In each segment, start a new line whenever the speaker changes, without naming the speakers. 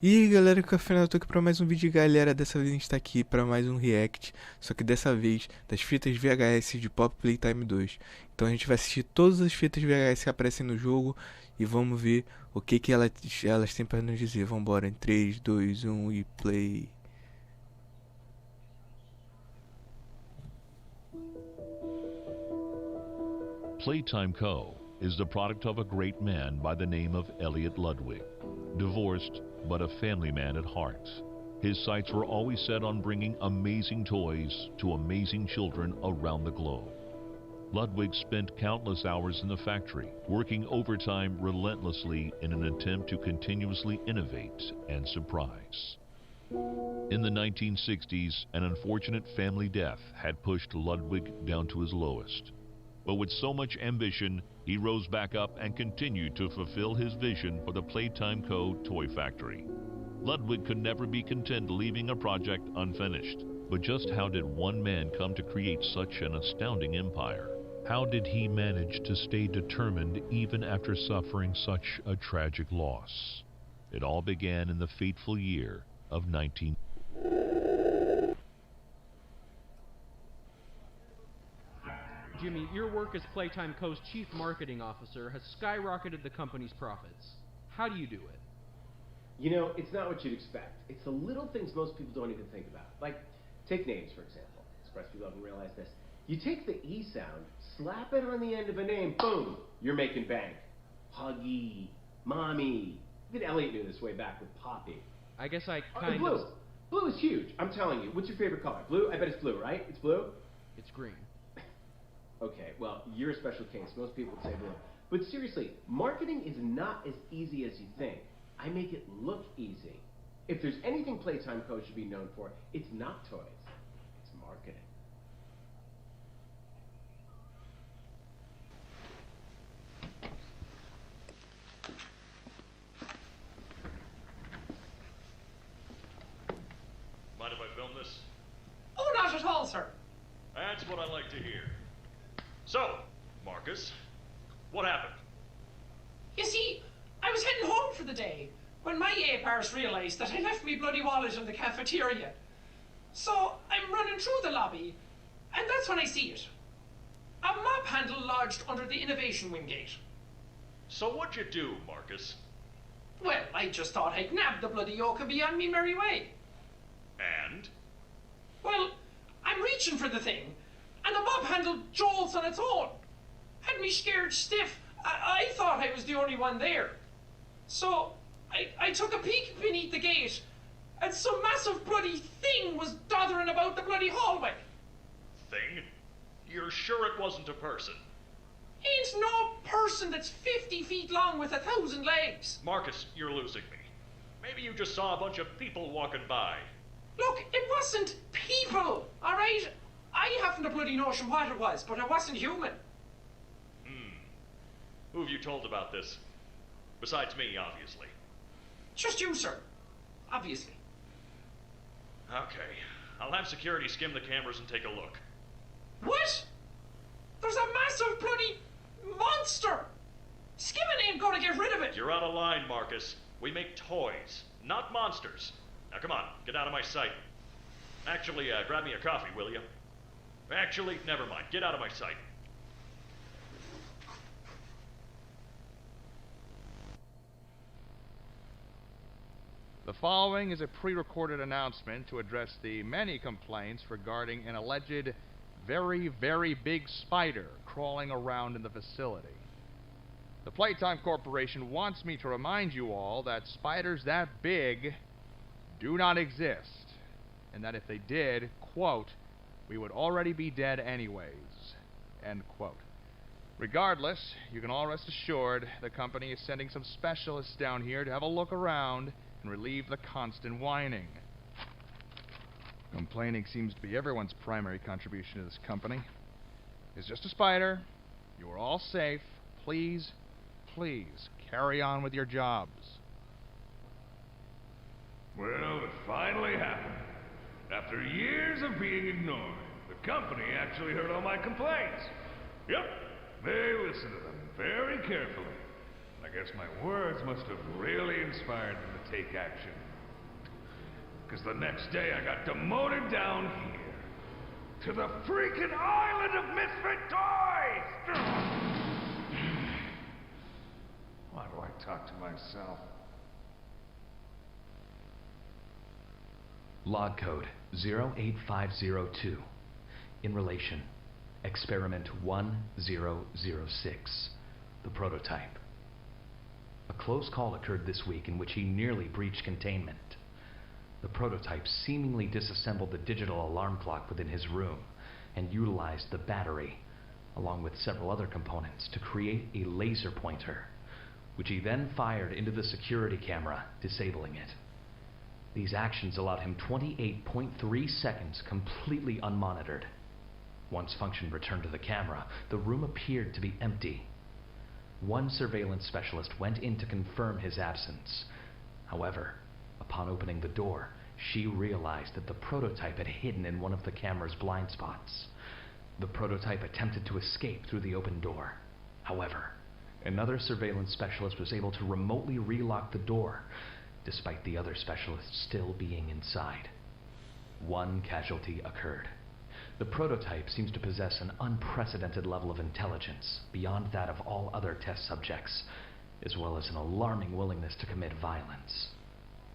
E aí galera, Cafeinado, eu tô aqui pra mais um vídeo, galera. Dessa vez a gente tá aqui pra mais um react, só que dessa vez das fitas VHS de Pop Playtime 2. Então a gente vai assistir todas as fitas VHS que aparecem no jogo e vamos ver o que elas têm pra nos dizer. Vambora, em 3, 2, 1 e play.
Playtime Co. is the product of a great man by the name of Elliot Ludwig. Divorced, but a family man at heart. His sights were always set on bringing amazing toys to amazing children around the globe. Ludwig spent countless hours in the factory, working overtime relentlessly in an attempt to continuously innovate and surprise. In the 1960s, an unfortunate family death had pushed Ludwig down to his lowest. But with so much ambition, he rose back up and continued to fulfill his vision for the Playtime Co. toy factory. Ludwig could never be content leaving a project unfinished. But just how did one man come to create such an astounding empire? How did he manage to stay determined even after suffering such a tragic loss? It all began in the fateful year of 19...
Jimmy, your work as Playtime Co.'s Chief Marketing Officer has skyrocketed the company's profits. How do you do it?
You know, it's not what you'd expect. It's the little things most people don't even think about. Like, take names, for example. Express people haven't realized this. You take the E sound, slap it on the end of a name, boom, you're making bank. Huggy, Mommy. Even Elliot knew this way back with Poppy.
I guess I kind
blue.
of...
Blue is huge, I'm telling you. What's your favorite color? Blue? I bet it's blue, right? It's blue?
It's green.
Okay, well, you're a special case. Most people would say blue. But seriously, marketing is not as easy as you think. I make it look easy. If there's anything Playtime Co. should be known for, it's not toys. It's marketing.
Mind if I film this?
Oh, not at all, sir.
That's what I like to hear. So, Marcus, what happened?
You see, I was heading home for the day when my apars realised that I left me bloody wallet in the cafeteria. So I'm running through the lobby, and that's when I see it. A mop handle lodged under the innovation wing gate.
So what'd you do, Marcus?
Well, I just thought I'd nab the bloody yoke and be on me merry way.
And?
Well, I'm reaching for the thing, and the mop handle jolts on its own. Had me scared stiff. I thought I was the only one there. So I took a peek beneath the gate, and some massive bloody thing was doddering about the bloody hallway.
Thing? You're sure it wasn't a person?
Ain't no person that's 50 feet long with 1,000 legs.
Marcus, you're losing me. Maybe you just saw a bunch of people walking by.
Look, it wasn't people, all right? I haven't a bloody notion what it was, but it wasn't human.
Who have you told about this? Besides me, obviously.
Just you, sir. Obviously.
Okay. I'll have security skim the cameras and take a look.
What? There's a massive bloody monster! Skimming ain't gonna get rid of it!
You're out of line, Marcus. We make toys, not monsters. Now come on, get out of my sight. Actually, grab me a coffee, will you? Actually, never mind. Get out of my sight.
The following is a pre-recorded announcement to address the many complaints regarding an alleged very, very big spider crawling around in the facility. The Playtime Corporation wants me to remind you all that spiders that big do not exist, and that if they did, quote, we would already be dead anyways, end quote. Regardless, you can all rest assured the company is sending some specialists down here to have a look around and relieve the constant whining. Complaining seems to be everyone's primary contribution to this company. It's just a spider. You are all safe. Please, please, carry on with your jobs.
Well, it finally happened. After years of being ignored, the company actually heard all my complaints. Yep, they listened to them very carefully. I guess my words must have really inspired them to take action. Because the next day I got demoted down here to the freaking island of misfit toys! Why do I talk to myself?
Log code 08502. In relation, experiment 1006, the prototype. A close call occurred this week in which he nearly breached containment. The prototype seemingly disassembled the digital alarm clock within his room and utilized the battery, along with several other components, to create a laser pointer, which he then fired into the security camera, disabling it. These actions allowed him 28.3 seconds completely unmonitored. Once function returned to the camera, the room appeared to be empty. One surveillance specialist went in to confirm his absence. However, upon opening the door, she realized that the prototype had hidden in one of the camera's blind spots. The prototype attempted to escape through the open door. However, another surveillance specialist was able to remotely relock the door, despite the other specialists still being inside. One casualty occurred. The prototype seems to possess an unprecedented level of intelligence beyond that of all other test subjects, as well as an alarming willingness to commit violence.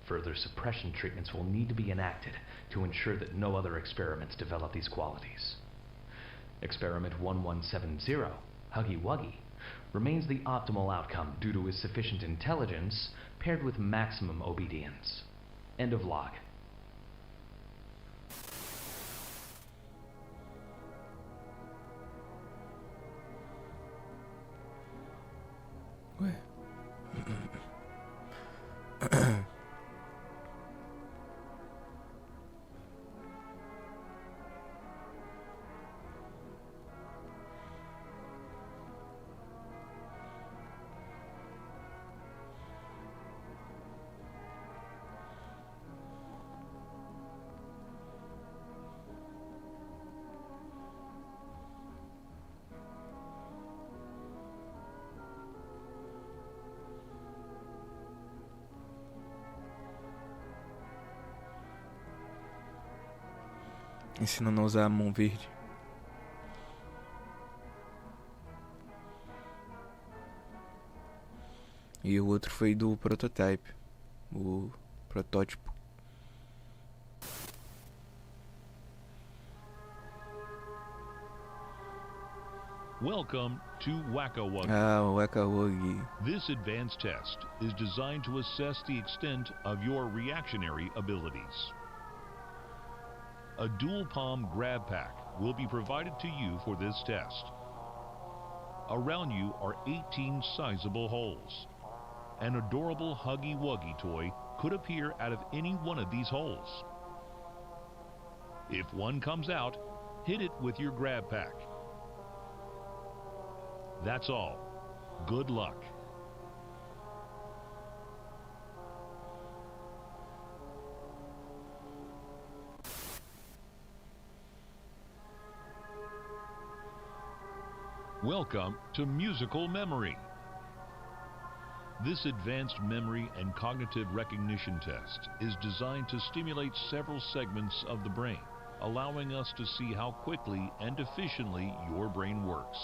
Further suppression treatments will need to be enacted to ensure that no other experiments develop these qualities. Experiment 1170, Huggy Wuggy, remains the optimal outcome due to his sufficient intelligence paired with maximum obedience. End of log.
Ué. Ensinando a usar a mão verde. E o outro foi do prototype, o protótipo.
Welcome to Whack-A-Wuggy.
Ah, o Whack-A-Wuggy.
This advanced test is designed to assess the extent of your reactionary abilities. A dual palm grab pack will be provided to you for this test. Around you are 18 sizable holes. An adorable Huggy Wuggy toy could appear out of any one of these holes. If one comes out, hit it with your grab pack. That's all. Good luck. Welcome to musical memory. This advanced memory and cognitive recognition test is designed to stimulate several segments of the brain, allowing us to see how quickly and efficiently your brain works.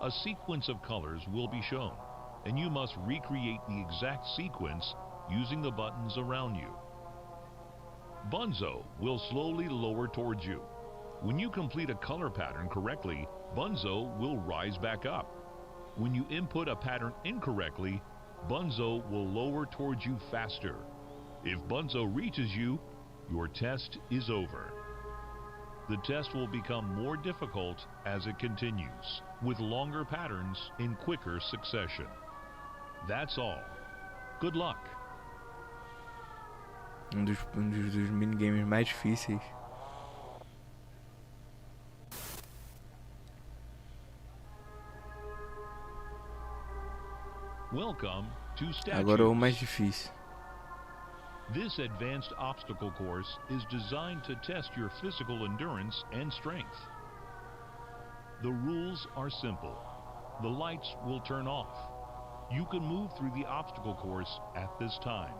A sequence of colors will be shown, and you must recreate the exact sequence using the buttons around you. Bunzo will slowly lower towards you. When you complete a color pattern correctly, Bunzo will rise back up. When you input a pattern incorrectly, Bunzo will lower towards you faster. If Bunzo reaches you, your test is over. The test will become more difficult as it continues, with longer patterns in quicker succession. That's all. Good luck.
Dos minigames mais difíceis.
Welcome to Statues.
Agora o mais difícil.
This advanced obstacle course is designed to test your physical endurance and strength. The rules are simple. The lights will turn off. You can move through the obstacle course at this time.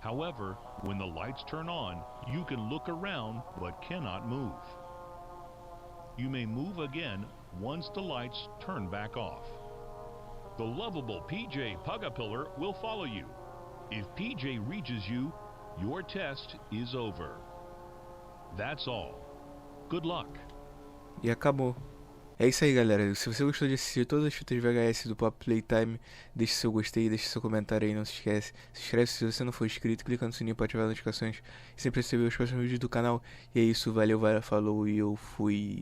However, when the lights turn on, you can look around but cannot move. You may move again once the lights turn back off. The lovable PJ Pugapillar will follow you. If PJ reaches you, your test is over. That's all. Good luck.
E acabou. É isso aí, galera. Se você gostou de assistir todas as fitas VHS do Pop Playtime, deixe seu gostei, deixe seu comentário aí, não se esquece. Se inscreve se você não for inscrito, clica no sininho para ativar as notificações e sempre receber os próximos vídeos do canal. E é isso, valeu, falou e eu fui.